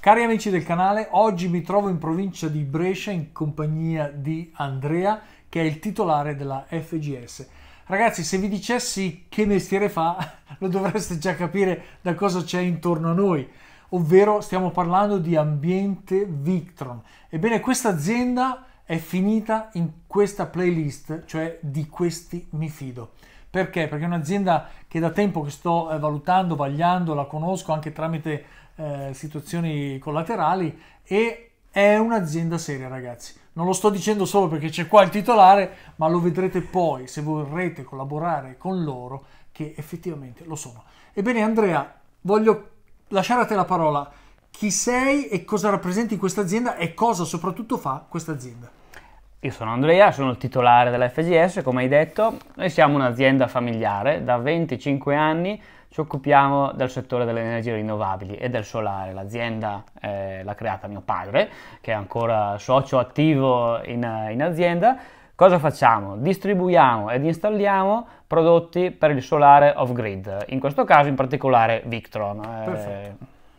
Cari amici del canale, oggi mi trovo in provincia di Brescia in compagnia di Andrea, che è il titolare della FGS. Ragazzi, se vi dicessi che mestiere fa, lo dovreste già capire da cosa c'è intorno a noi, ovvero stiamo parlando di Ambiente Victron. Ebbene, questa azienda è finita in questa playlist, cioè di questi mi fido. Perché? Perché è un'azienda che da tempo che sto valutando, vagliando, la conosco anche tramite situazioni collaterali e è un'azienda seria, ragazzi. Non lo sto dicendo solo perché c'è qua il titolare, ma lo vedrete poi se vorrete collaborare con loro, che effettivamente lo sono. Ebbene Andrea, voglio lasciare a te la parola. Chi sei e cosa rappresenti questa azienda e cosa soprattutto fa questa azienda? Io sono Andrea, sono il titolare della FGS, come hai detto. Noi siamo un'azienda familiare, da 25 anni ci occupiamo del settore delle energie rinnovabili e del solare. L'azienda l'ha creata mio padre, che è ancora socio attivo in azienda. Cosa facciamo? Distribuiamo ed installiamo prodotti per il solare off-grid, in questo caso in particolare Victron.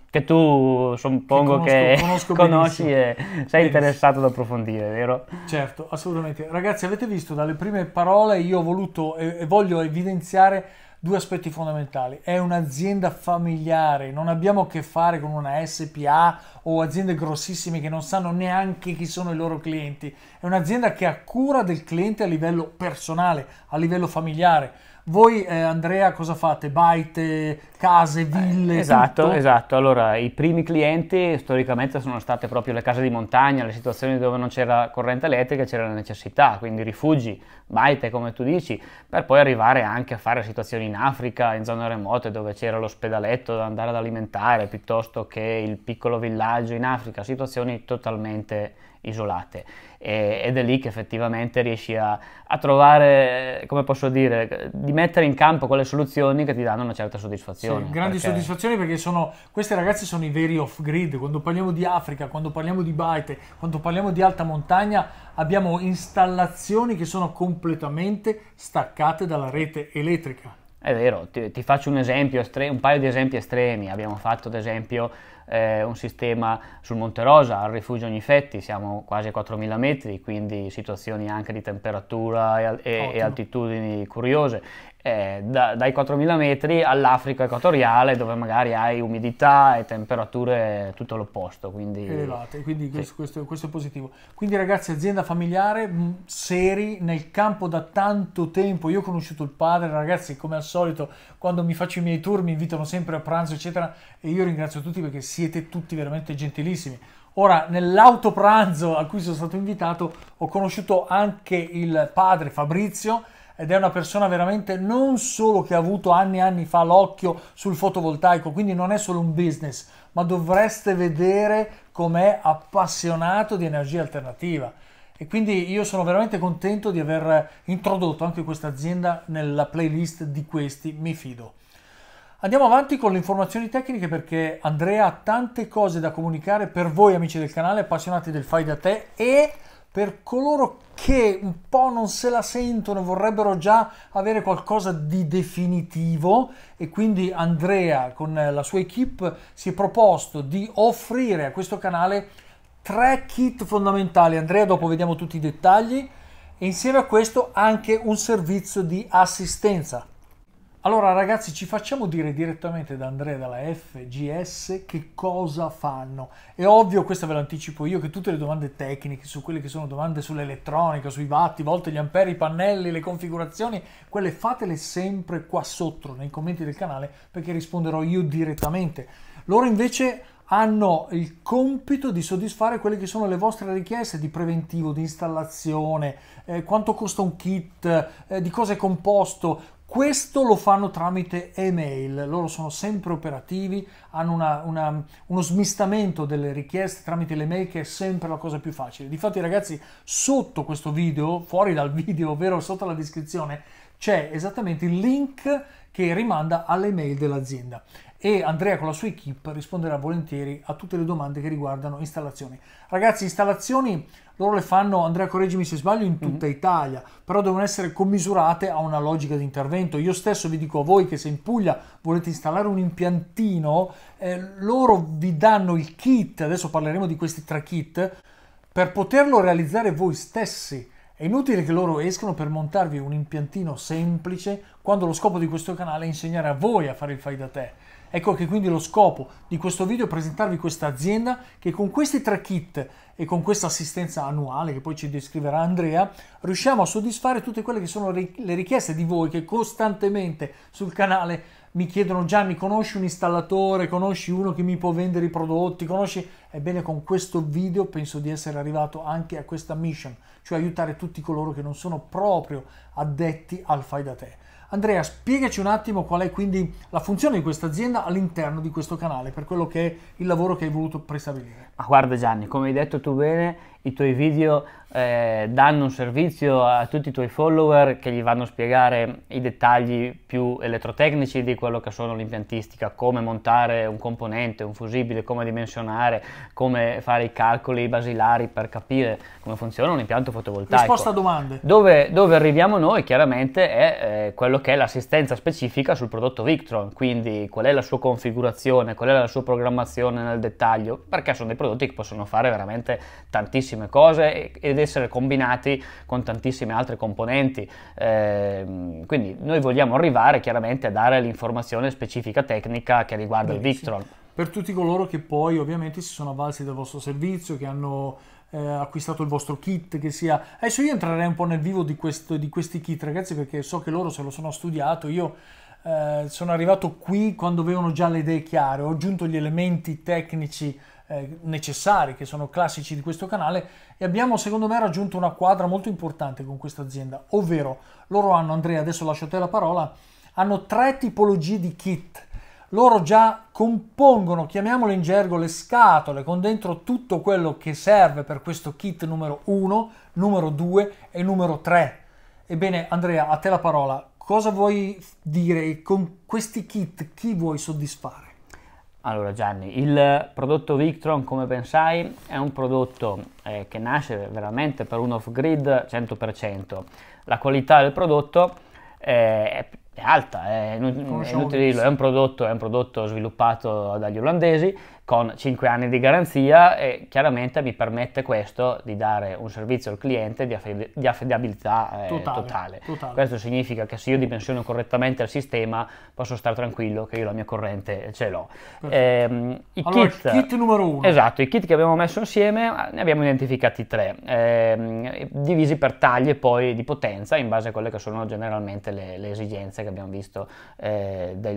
Che tu suppongo che conosci e sei interessato ad approfondire, vero? Certo, assolutamente. Ragazzi, avete visto dalle prime parole, io ho voluto e voglio evidenziare due aspetti fondamentali. È un'azienda familiare, non abbiamo a che fare con una SPA o aziende grossissime che non sanno neanche chi sono i loro clienti. È un'azienda che ha cura del cliente a livello personale, a livello familiare. Voi Andrea cosa fate? Baite, case, ville? Esatto, tutto? esatto. Allora, i primi clienti storicamente sono state proprio le case di montagna, le situazioni dove non c'era corrente elettrica, c'era la necessità, quindi rifugi, baite come tu dici, per poi arrivare anche a fare situazioni in Africa, in zone remote dove c'era l'ospedaletto da andare ad alimentare, piuttosto che il piccolo villaggio in Africa, situazioni totalmente isolate. Ed è lì che effettivamente riesci a trovare, come posso dire, di mettere in campo quelle soluzioni che ti danno una certa soddisfazione. Sì, grandi soddisfazioni perché questi ragazzi sono i veri off-grid. Quando parliamo di Africa, quando parliamo di baite, quando parliamo di alta montagna, abbiamo installazioni che sono completamente staccate dalla rete elettrica. È vero, ti faccio un esempio, un paio di esempi estremi. Abbiamo fatto ad esempio un sistema sul Monte Rosa, al rifugio Ognifetti, siamo quasi a 4000 metri, quindi situazioni anche di temperatura e altitudini curiose. Dai 4000 metri all'Africa equatoriale, dove magari hai umidità e temperature tutto l'opposto, quindi elevate, quindi sì. questo è positivo. Quindi ragazzi, azienda familiare, seri, nel campo da tanto tempo. Io ho conosciuto il padre, ragazzi, come al solito quando mi faccio i miei tour mi invitano sempre a pranzo eccetera, e io ringrazio tutti perché siete tutti veramente gentilissimi. Ora, nell'autopranzo a cui sono stato invitato ho conosciuto anche il padre Fabrizio, ed è una persona veramente non solo che ha avuto anni e anni fa l'occhio sul fotovoltaico, quindi non è solo un business, ma dovreste vedere com'è appassionato di energia alternativa. E quindi io sono veramente contento di aver introdotto anche questa azienda nella playlist di questi mi fido. Andiamo avanti con le informazioni tecniche perché Andrea ha tante cose da comunicare per voi amici del canale, appassionati del fai da te, e per coloro che un po' non se la sentono, vorrebbero già avere qualcosa di definitivo, e quindi Andrea con la sua equipe si è proposto di offrire a questo canale 3 kit fondamentali. Andrea, dopo vediamo tutti i dettagli, e insieme a questo anche un servizio di assistenza. Allora ragazzi, ci facciamo dire direttamente da Andrea dalla FGS che cosa fanno. È ovvio, questo ve lo anticipo io, che tutte le domande tecniche su quelle che sono domande sull'elettronica, sui watti, volte gli amperi, i pannelli, le configurazioni, quelle fatele sempre qua sotto nei commenti del canale perché risponderò io direttamente. Loro invece hanno il compito di soddisfare quelle che sono le vostre richieste di preventivo, di installazione, quanto costa un kit, di cosa è composto. Questo lo fanno tramite email, loro sono sempre operativi, hanno uno smistamento delle richieste tramite l'email, che è sempre la cosa più facile. Difatti ragazzi, sotto questo video, fuori dal video, ovvero sotto la descrizione, c'è esattamente il link che rimanda all'email dell'azienda. e Andrea con la sua equipe risponderà volentieri a tutte le domande che riguardano installazioni. Ragazzi, installazioni loro le fanno, Andrea correggimi se sbaglio, in tutta Italia, però devono essere commisurate a una logica di intervento. Io stesso vi dico a voi che se in Puglia volete installare un impiantino, loro vi danno il kit, adesso parleremo di questi 3 kit, per poterlo realizzare voi stessi. È inutile che loro escano per montarvi un impiantino semplice quando lo scopo di questo canale è insegnare a voi a fare il fai da te. Ecco che quindi lo scopo di questo video è presentarvi questa azienda che con questi 3 kit e con questa assistenza annuale che poi ci descriverà Andrea riusciamo a soddisfare tutte quelle che sono le richieste di voi che costantemente sul canale mi chiedono: Gianni, conosci un installatore, conosci uno che mi può vendere i prodotti, conosci... Ebbene, con questo video penso di essere arrivato anche a questa mission, cioè aiutare tutti coloro che non sono proprio addetti al fai da te. Andrea, spiegaci un attimo qual è quindi la funzione di questa azienda all'interno di questo canale, per quello che è il lavoro che hai voluto prestabilire. Ma guarda Gianni, come hai detto tu bene, i tuoi video danno un servizio a tutti i tuoi follower che gli vanno a spiegare i dettagli più elettrotecnici di quello che sono l'impiantistica, come montare un componente, un fusibile, come dimensionare, come fare i calcoli basilari per capire come funziona un impianto fotovoltaico. Risposta a domande. Dove arriviamo noi chiaramente è quello che è l'assistenza specifica sul prodotto Victron, quindi qual è la sua configurazione, qual è la sua programmazione nel dettaglio, perché sono dei prodotti che possono fare veramente tantissime cose ed essere combinati con tantissime altre componenti, quindi noi vogliamo arrivare chiaramente a dare l'informazione specifica tecnica che riguarda il Victron. Per tutti coloro che poi ovviamente si sono avvalsi del vostro servizio, che hanno acquistato il vostro kit, che sia... Adesso io entrerei un po' nel vivo di questi kit, ragazzi, perché so che loro se lo sono studiato. Io sono arrivato qui quando avevano già le idee chiare, ho aggiunto gli elementi tecnici necessari, che sono classici di questo canale, e abbiamo secondo me raggiunto una quadra molto importante con questa azienda, ovvero loro hanno, Andrea, adesso lascio a te la parola, hanno 3 tipologie di kit. Loro già compongono, chiamiamole in gergo, le scatole con dentro tutto quello che serve per questo kit numero 1, numero 2 e numero 3. Ebbene, Andrea, a te la parola. Cosa vuoi dire con questi kit? Chi vuoi soddisfare? Allora Gianni, il prodotto Victron, come ben sai, è un prodotto che nasce veramente per un off-grid 100%. La qualità del prodotto è alta, è inutile dirlo, è un prodotto sviluppato dagli olandesi con 5 anni di garanzia e chiaramente mi permette questo di dare un servizio al cliente di affidabilità totale. Questo significa che se io dimensiono correttamente il sistema posso stare tranquillo che io la mia corrente ce l'ho. Il kit numero 1. Esatto, i kit che abbiamo messo insieme ne abbiamo identificati 3, divisi per taglie poi di potenza in base a quelle che sono generalmente le esigenze che abbiamo visto degli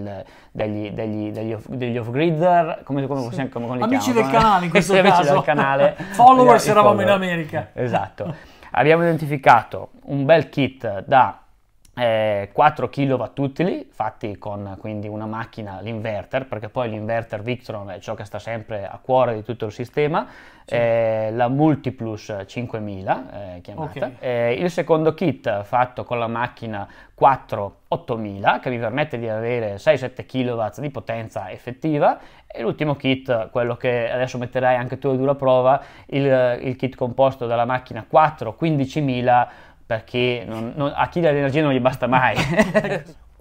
off-gridder, come amici del canale in questo caso, del canale, followers eravamo in America. Esatto, abbiamo identificato un bel kit da 4 kW utili fatti con quindi una macchina, l'inverter, perché poi l'inverter Victron è ciò che sta sempre a cuore di tutto il sistema, sì. La Multiplus 5000 chiamata, okay. Il secondo kit fatto con la macchina 8000 che vi permette di avere 6-7 kW di potenza effettiva, e l'ultimo kit, quello che adesso metterai anche tu a dura prova, il kit composto dalla macchina 15000, perché a chi dell'energia non gli basta mai.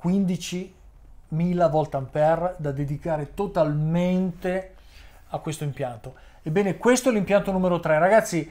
15.000 volt da dedicare totalmente a questo impianto. Ebbene, questo è l'impianto numero 3. Ragazzi,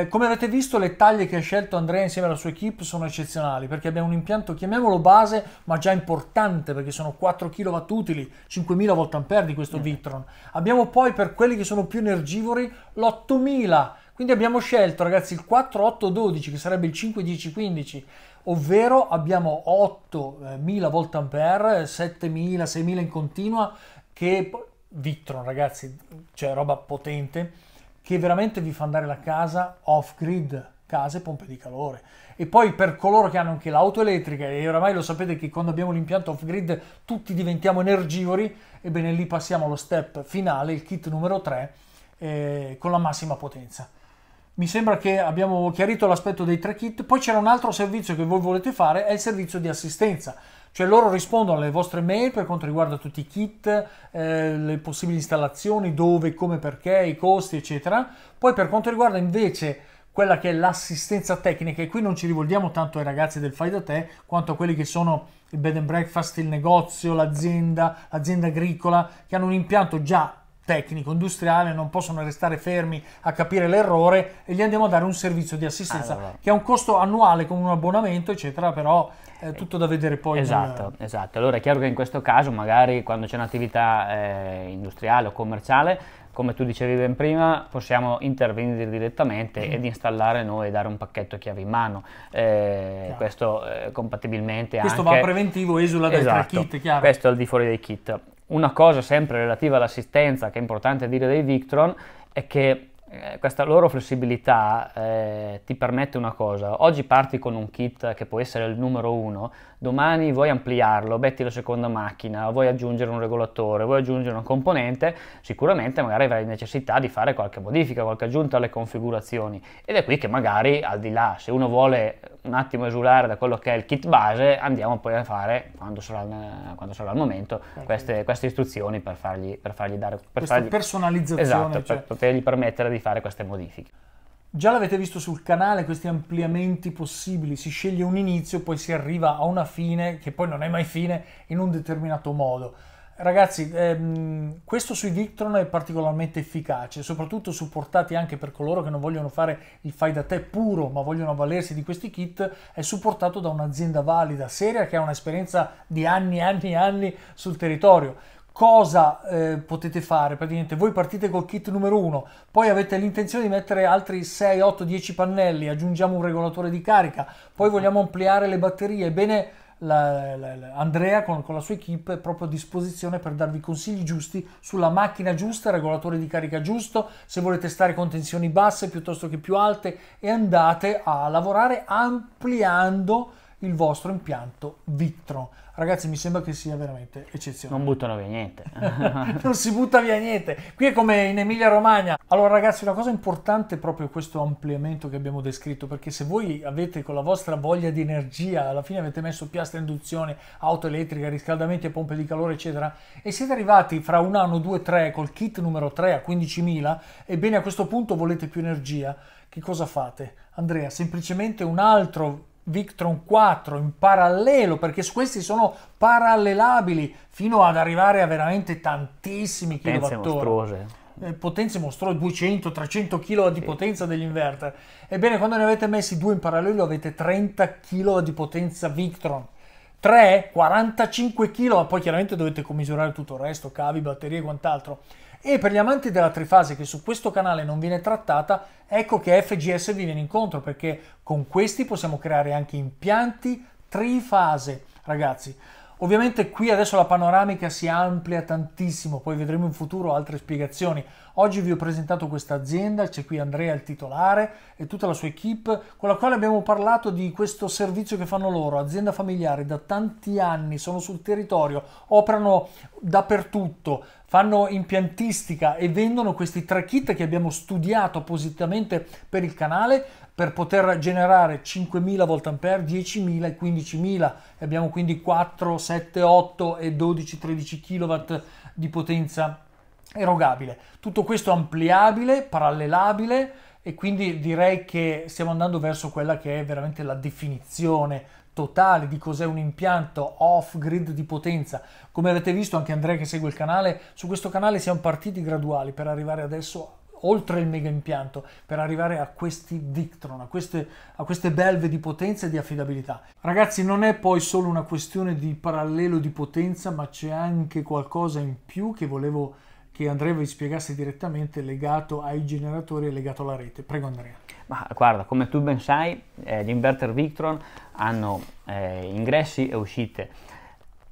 come avete visto, le taglie che ha scelto Andrea insieme alla sua equipe sono eccezionali, perché abbiamo un impianto, chiamiamolo base, ma già importante, perché sono 4 kW utili, 5.000 volt di questo Victron. Abbiamo poi, per quelli che sono più energivori, l'8000. Quindi abbiamo scelto, ragazzi, il 4-8-12, che sarebbe il 5-10-15, ovvero abbiamo 8.000 volt, 7.000, 6.000 in continua, che Victron, ragazzi, cioè roba potente, che veramente vi fa andare la casa off-grid, case, pompe di calore. E poi per coloro che hanno anche l'auto elettrica, e oramai lo sapete che quando abbiamo l'impianto off-grid tutti diventiamo energivori, ebbene lì passiamo allo step finale, il kit numero 3, con la massima potenza. Mi sembra che abbiamo chiarito l'aspetto dei 3 kit. Poi c'era un altro servizio che voi volete fare, è il servizio di assistenza. cioè loro rispondono alle vostre mail per quanto riguarda tutti i kit, le possibili installazioni, dove, come, perché, i costi, eccetera. Poi per quanto riguarda invece quella che è l'assistenza tecnica, e qui non ci rivolgiamo tanto ai ragazzi del fai da te quanto a quelli che sono il bed and breakfast, il negozio, l'azienda agricola, che hanno un impianto già tecnico, industriale, non possono restare fermi a capire l'errore, e gli andiamo a dare un servizio di assistenza che ha un costo annuale con un abbonamento, eccetera, però è tutto da vedere poi. Esatto. Allora è chiaro che in questo caso magari quando c'è un'attività industriale o commerciale, come tu dicevi ben prima, possiamo intervenire direttamente ed installare noi e dare un pacchetto chiave in mano. Questo compatibilmente questo anche... va preventivo, esula dai tre kit, chiaro. Questo è al di fuori dei kit. Una cosa sempre relativa all'assistenza che è importante dire dei Victron è che questa loro flessibilità ti permette una cosa: oggi parti con un kit che può essere il numero 1, domani vuoi ampliarlo, metti la seconda macchina, vuoi aggiungere un regolatore, vuoi aggiungere una componente, sicuramente magari avrai necessità di fare qualche modifica, qualche aggiunta alle configurazioni, ed è qui che magari al di là, se uno vuole un attimo esulare da quello che è il kit base, andiamo poi a fare, quando sarà il momento, queste istruzioni per fargli dare questa personalizzazione, esatto, per potergli permettere di fare queste modifiche. Già l'avete visto sul canale, questi ampliamenti possibili, si sceglie un inizio, poi si arriva a una fine, che poi non è mai fine, in un determinato modo. Ragazzi, questo sui Victron è particolarmente efficace, soprattutto supportati anche per coloro che non vogliono fare il fai da te puro, ma vogliono avvalersi di questi kit. È supportato da un'azienda valida, seria, che ha un'esperienza di anni e anni sul territorio. Cosa potete fare? Praticamente voi partite col kit numero 1, poi avete l'intenzione di mettere altri 6, 8, 10 pannelli, aggiungiamo un regolatore di carica, poi vogliamo ampliare le batterie. Ebbene, Andrea con la sua equipe è proprio a disposizione per darvi consigli giusti sulla macchina giusta, il regolatore di carica giusto, se volete stare con tensioni basse piuttosto che più alte, e andate a lavorare ampliando il vostro impianto Victron. Ragazzi, mi sembra che sia veramente eccezionale. Non buttano via niente. Non si butta via niente. Qui è come in Emilia Romagna. Allora ragazzi, una cosa importante è proprio questo ampliamento che abbiamo descritto, perché se voi avete con la vostra voglia di energia, alla fine avete messo piastra induzione, auto elettrica, riscaldamenti e pompe di calore, eccetera, e siete arrivati fra un anno, 2, 3 col kit numero 3 a 15.000, ebbene a questo punto volete più energia, che cosa fate? Andrea, semplicemente un altro Victron 4 in parallelo, perché questi sono parallelabili fino ad arrivare a veramente tantissimi kilowattora. Potenze mostruose, 200-300 kW di potenza degli inverter. Ebbene, quando ne avete messi due in parallelo avete 30 kW di potenza Victron. 3, 45 kW, poi chiaramente dovete commisurare tutto il resto, cavi, batterie e quant'altro. E per gli amanti della trifase, che su questo canale non viene trattata, ecco che FGS vi viene incontro, perché con questi possiamo creare anche impianti trifase, ragazzi. Ovviamente qui adesso la panoramica si amplia tantissimo, poi vedremo in futuro altre spiegazioni. Oggi vi ho presentato questa azienda, c'è qui Andrea il titolare e tutta la sua equipe, con la quale abbiamo parlato di questo servizio che fanno loro, azienda familiare, da tanti anni, sono sul territorio, operano dappertutto, fanno impiantistica e vendono questi tre kit che abbiamo studiato appositamente per il canale, per poter generare 5.000 VA, 10.000 e 15.000, e abbiamo quindi 4, 7, 8 e 12, 13 kW di potenza erogabile. Tutto questo ampliabile, parallelabile, e quindi direi che stiamo andando verso quella che è veramente la definizione totale di cos'è un impianto off-grid di potenza. Come avete visto, anche Andrea che segue il canale, su questo canale siamo partiti graduali per arrivare adesso oltre il mega impianto, per arrivare a questi Victron, a queste belve di potenza e di affidabilità. Ragazzi, non è poi solo una questione di parallelo di potenza, ma c'è anche qualcosa in più che volevo che Andrea vi spiegasse direttamente, legato ai generatori e legato alla rete. Prego Andrea. Ma guarda, come tu ben sai, gli inverter Victron hanno ingressi e uscite.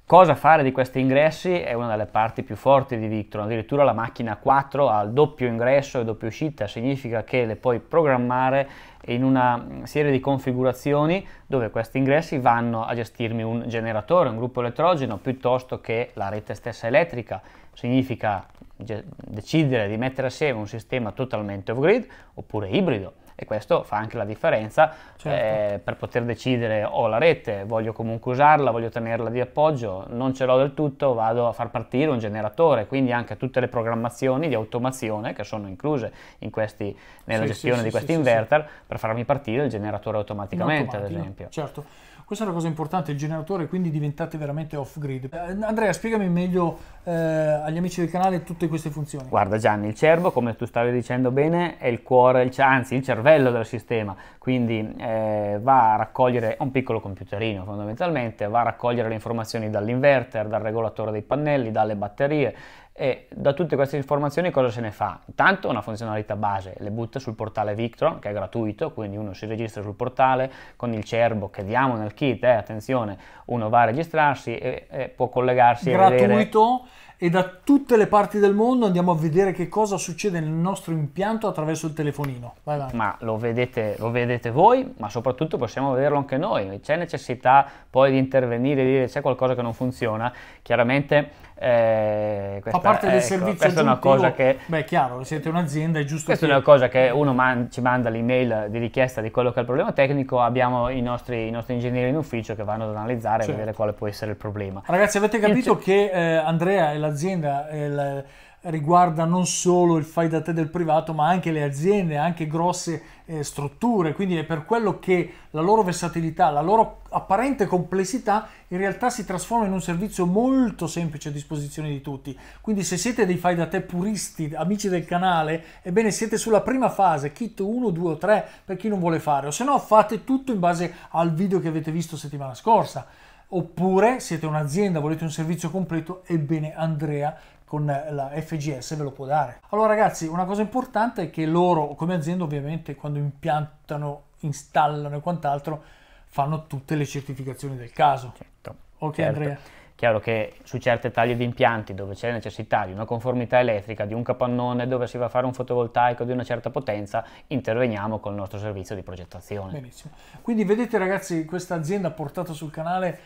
Cosa fare di questi ingressi è una delle parti più forti di Victron. Addirittura la macchina 4 ha il doppio ingresso e doppia uscita, significa che le puoi programmare in una serie di configurazioni dove questi ingressi vanno a gestirmi un generatore, un gruppo elettrogeno, piuttosto che la rete stessa elettrica. Significa decidere di mettere assieme un sistema totalmente off-grid oppure ibrido. e questo fa anche la differenza, Certo. per poter decidere: ho la rete, voglio comunque usarla, voglio tenerla di appoggio, non ce l'ho del tutto, vado a far partire un generatore, quindi anche tutte le programmazioni di automazione che sono incluse nella Sì, gestione di questi sì. inverter, per farmi partire il generatore In automaticamente, ad automatico, esempio. certo. Questa è una cosa importante, il generatore, quindi diventate veramente off-grid. Andrea, spiegami meglio agli amici del canale tutte queste funzioni. Guarda Gianni, il cerbo, come tu stavi dicendo bene, è il cuore, anzi il cervello del sistema, quindi va a raccogliere, è un piccolo computerino fondamentalmente, va a raccogliere le informazioni dall'inverter, dal regolatore dei pannelli, dalle batterie, e da tutte queste informazioni cosa se ne fa? Intanto una funzionalità base, le butta sul portale Victron, che è gratuito, quindi uno si registra sul portale con il cerbo che diamo nel kit, attenzione, uno va a registrarsi e può collegarsi e vedere. Gratuito, e da tutte le parti del mondo andiamo a vedere che cosa succede nel nostro impianto attraverso il telefonino. Vai, vai. Ma lo vedete voi, ma soprattutto possiamo vederlo anche noi. C'è necessità poi di intervenire, di dire c'è qualcosa che non funziona, chiaramente Fa parte del servizio questa è una cosa che... Beh, chiaro, siete un'azienda, è giusto Questa che... è una cosa che uno ci manda l'email di richiesta di quello che è il problema tecnico, abbiamo i nostri ingegneri in ufficio che vanno ad analizzare e vedere quale può essere il problema. Ragazzi, avete capito che Andrea e l'azienda riguarda non solo il fai da te del privato, ma anche le aziende, anche grosse strutture, quindi è per quello che la loro versatilità, la loro apparente complessità in realtà si trasforma in un servizio molto semplice a disposizione di tutti. Quindi se siete dei fai da te puristi, amici del canale, ebbene siete sulla prima fase, kit 1, 2 o 3 per chi non vuole fare, o se no fate tutto in base al video che avete visto settimana scorsa. Oppure siete un'azienda, volete un servizio completo, ebbene Andrea con la FGS ve lo può dare. Allora ragazzi, una cosa importante è che loro come azienda ovviamente quando impiantano, installano e quant'altro fanno tutte le certificazioni del caso. Certo, Ok, certo. Andrea? Chiaro che su certe taglie di impianti dove c'è necessità di una conformità elettrica, di un capannone dove si va a fare un fotovoltaico di una certa potenza, interveniamo con il nostro servizio di progettazione. Benissimo. Quindi vedete ragazzi, questa azienda portata sul canale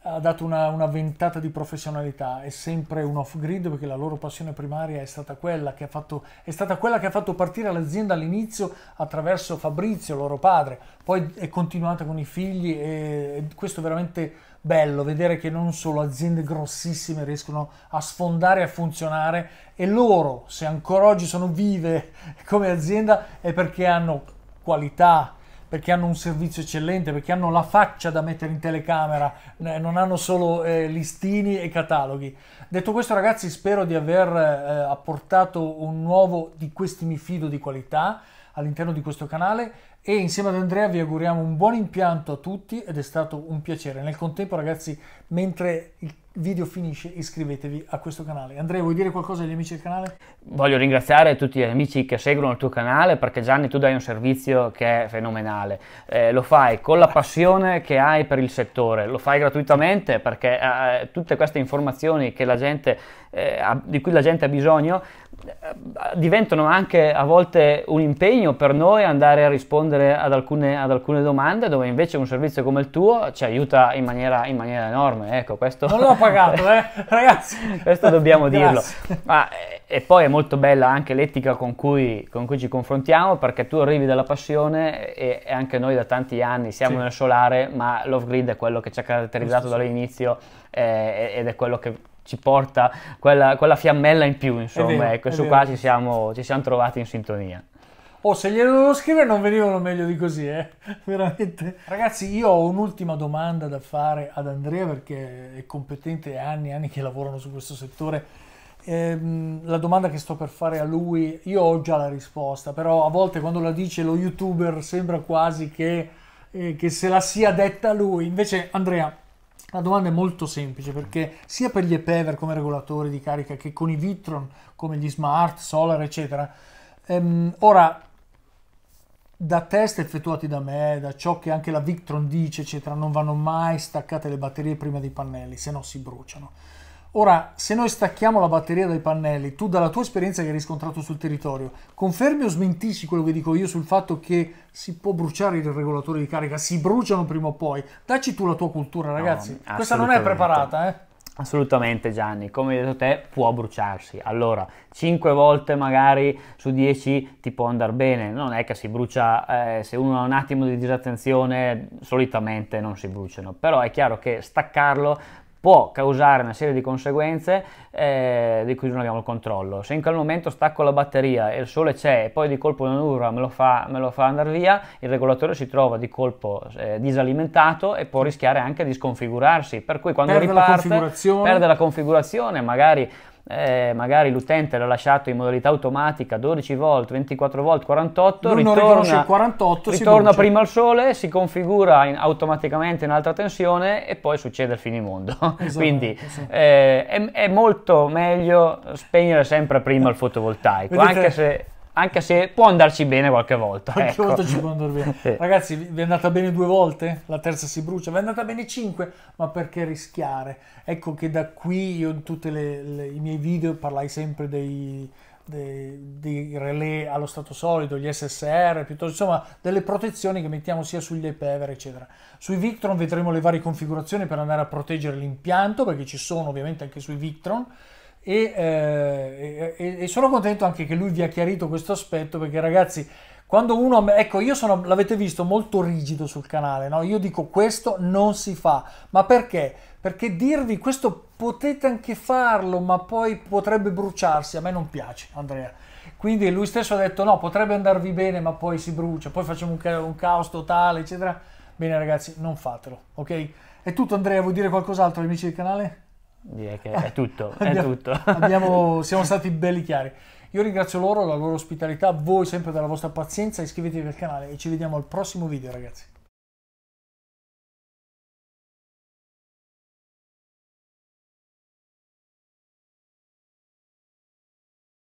ha dato una ventata di professionalità, è sempre un off-grid perché la loro passione primaria è stata quella che ha fatto partire l'azienda all'inizio attraverso Fabrizio, loro padre, poi è continuata con i figli e questo è veramente bello, vedere che non solo aziende grossissime riescono a sfondare e a funzionare e loro, se ancora oggi sono vive come azienda, è perché hanno qualità, perché hanno un servizio eccellente, perché hanno la faccia da mettere in telecamera, non hanno solo listini e cataloghi. Detto questo ragazzi, spero di aver apportato un nuovo di questi mi fido di qualità all'interno di questo canale e insieme ad Andrea vi auguriamo un buon impianto a tutti ed è stato un piacere. Nel contempo ragazzi, mentre il video finisce, iscrivetevi a questo canale. Andrea, vuoi dire qualcosa agli amici del canale? Voglio ringraziare tutti gli amici che seguono il tuo canale perché Gianni tu dai un servizio che è fenomenale, lo fai con la passione che hai per il settore, lo fai gratuitamente perché tutte queste informazioni che di cui la gente ha bisogno diventano anche a volte un impegno per noi andare a rispondere ad alcune domande dove invece un servizio come il tuo ci aiuta in maniera enorme. Ecco, questo non l'ho pagato, ragazzi. Questo dobbiamo dirlo. E poi è molto bella anche l'etica con cui ci confrontiamo perché tu arrivi dalla passione e anche noi da tanti anni siamo nel solare, ma l'off-grid è quello che ci ha caratterizzato dall'inizio ed è quello che ci porta quella fiammella in più, insomma, ecco, su qua ci siamo trovati in sintonia. Oh, se glielo dovevo scrivere non venivano meglio di così, veramente. Ragazzi, io ho un'ultima domanda da fare ad Andrea perché è competente, è anni e anni che lavorano su questo settore. La domanda che sto per fare a lui, io ho già la risposta, però a volte quando la dice lo youtuber sembra quasi che se la sia detta lui. Invece, Andrea, la domanda è molto semplice perché sia per gli EPEVER come regolatori di carica che con i Victron come gli Smart, Solar eccetera, ora da test effettuati da me, da ciò che anche la Victron dice eccetera, non vanno mai staccate le batterie prima dei pannelli, se no si bruciano. Ora, se noi stacchiamo la batteria dai pannelli, tu dalla tua esperienza che hai riscontrato sul territorio, confermi o smentisci quello che dico io sul fatto che si può bruciare il regolatore di carica, si bruciano prima o poi? Dacci tu la tua cultura, ragazzi. No, questa non è preparata, Assolutamente Gianni, come hai detto te, può bruciarsi. Allora, 5 volte magari su 10 ti può andare bene, non è che si brucia, se uno ha un attimo di disattenzione, solitamente non si bruciano, però è chiaro che staccarlo può causare una serie di conseguenze di cui non abbiamo il controllo. Se in quel momento stacco la batteria e il sole c'è e poi di colpo una nuvula me lo fa andare via, il regolatore si trova di colpo disalimentato e può rischiare anche di sconfigurarsi, per cui quando riparte perde la configurazione, magari l'utente l'ha lasciato in modalità automatica 12 volt, 24 volt, 48, lui non riconosce il 48, ritorna prima al sole, si configura automaticamente in alta tensione e poi succede il finimondo. Esatto, quindi sì. è molto meglio spegnere sempre prima il fotovoltaico, anche se può andarci bene qualche volta. Qualche volta ci può andare bene. Sì. Ragazzi, vi è andata bene 2 volte? La terza si brucia? Vi è andata bene 5? Ma perché rischiare? Ecco che da qui io in tutti i miei video parlai sempre dei relè allo stato solido, gli SSR, piuttosto, insomma, delle protezioni che mettiamo sia sugli EPEVER, eccetera. Sui Victron vedremo le varie configurazioni per andare a proteggere l'impianto, perché ci sono ovviamente anche sui Victron. E sono contento anche che lui vi ha chiarito questo aspetto, perché ragazzi, quando uno, ecco, io sono, l'avete visto, molto rigido sul canale, no? Io dico questo non si fa, ma perché? Perché dirvi questo potete anche farlo, ma poi potrebbe bruciarsi, a me non piace, Andrea. Quindi lui stesso ha detto no, potrebbe andarvi bene, ma poi si brucia, poi facciamo un caos totale, eccetera. Bene ragazzi, non fatelo, ok? È tutto. Andrea, vuoi dire qualcos'altro agli amici del canale? Direi che è tutto, Siamo stati belli chiari. Io ringrazio loro, la loro ospitalità, voi sempre della vostra pazienza, iscrivetevi al canale e ci vediamo al prossimo video ragazzi.